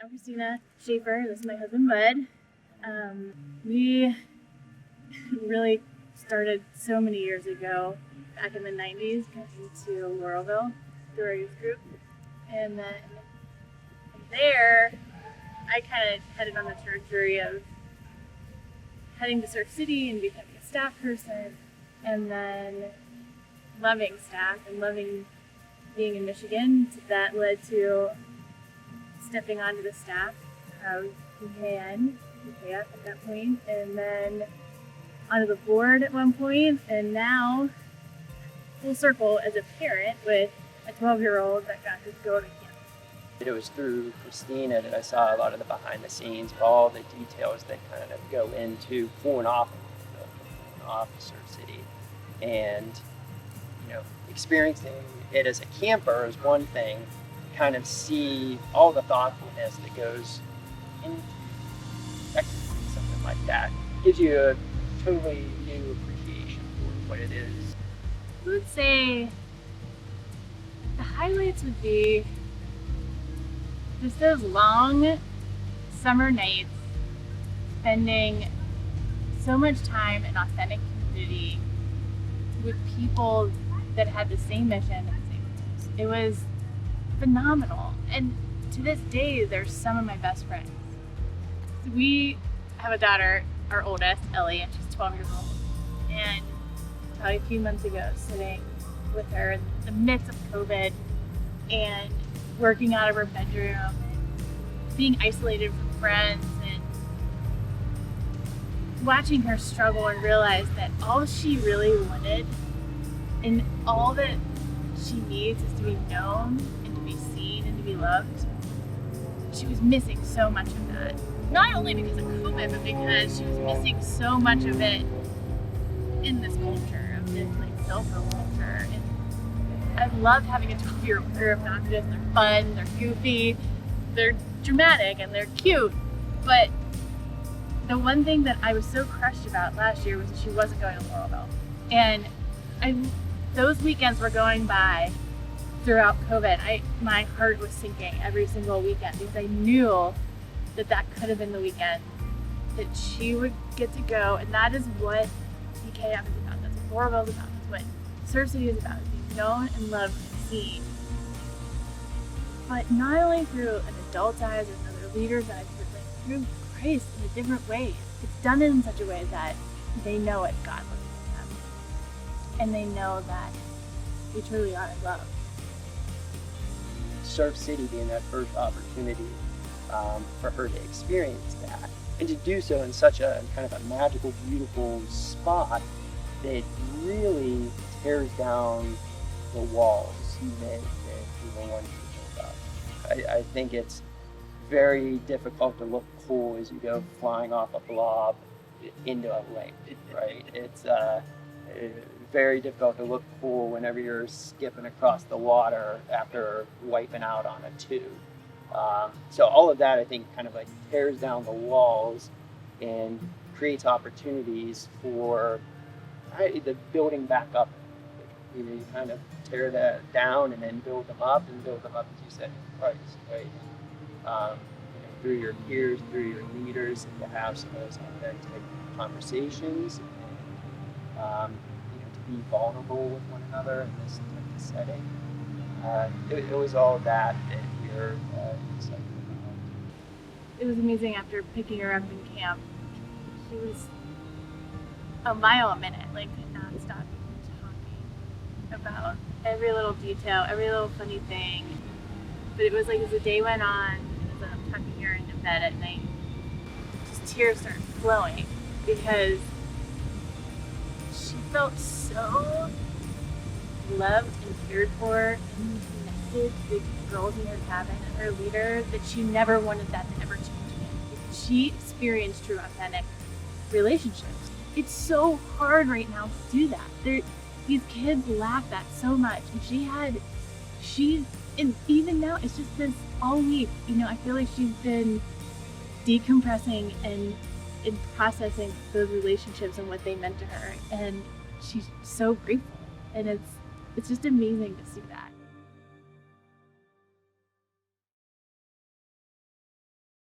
I'm Christina Shaffer. This is my husband, Bud. We really started so many years ago, back in the 90s, coming to Laurelville through our youth group. And then from there, I kind of headed on the trajectory of heading to Surf City and becoming a staff person, and then loving staff and loving being in Michigan. So that led to stepping onto the staff of UKF at that point, and then onto the board at one point, and now full circle as a parent with a 12-year-old that got to go to camp. It was through Christina that I saw a lot of the behind the scenes, all the details that kind of go into pulling off Surf City. And, experiencing it as a camper is one thing. Kind of see all the thoughtfulness that goes into executing something like that. Gives you a totally new appreciation for what it is. I would say the highlights would be just those long summer nights, spending so much time in authentic community with people that had the same mission and the same goals. It was phenomenal, and to this day there's some of my best friends. So we have a daughter, our oldest, Ellie, and she's 12 years old, and probably a few months ago sitting with her in the midst of COVID and working out of her bedroom and being isolated from friends, and watching her struggle and realize that all she really wanted and all that she needs is to be known and to be seen and to be loved. She was missing so much of that. Not only because of COVID, but because she was missing so much of it in this culture, of this self-help culture. And I loved having a 12-year-old. They're obnoxious, they're fun, they're goofy, they're dramatic, and they're cute. But the one thing that I was so crushed about last year was that she wasn't going to Laurelville. And those weekends were going by throughout COVID. My heart was sinking every single weekend because I knew that could have been the weekend that she would get to go, and that is what UKF is about. That's what Laurelville is about. That's what Surf City is about, is being known and loved and seen. But not only through an adult's eyes or other leaders' eyes, but through Christ in a different way. It's done in such a way that they know it God looks at them, and they know that we truly are in love. Surf City being that first opportunity for her to experience that, and to do so in such a kind of a magical, beautiful spot that really tears down the walls that people want to build up. I think it's very difficult to look cool as you go flying off a blob into a lake, right? It's very difficult to look cool whenever you're skipping across the water after wiping out on a tube. So all of that, I think, kind of tears down the walls and creates opportunities for the building back up. You kind of tear that down and then build them up, as you said, in Christ, right? Through your peers, through your leaders, and to have some of those authentic conversations, and to be vulnerable with one another in this type of setting. It was all that we're excited about. It was amazing after picking her up in camp. She was a mile a minute, non-stop talking about every little detail, every little funny thing. But it was as the day went on, as I'm tucking her into bed at night, just tears started flowing because she felt so loved and cared for and connected to the girls in her cabin and her leader that she never wanted that to ever change again. She experienced true, authentic relationships. It's so hard right now to do that. These kids lack that so much, and and even now, it's just this all week. I feel like she's been decompressing and processing those relationships and what they meant to her, and she's so grateful. And it's just amazing to see that.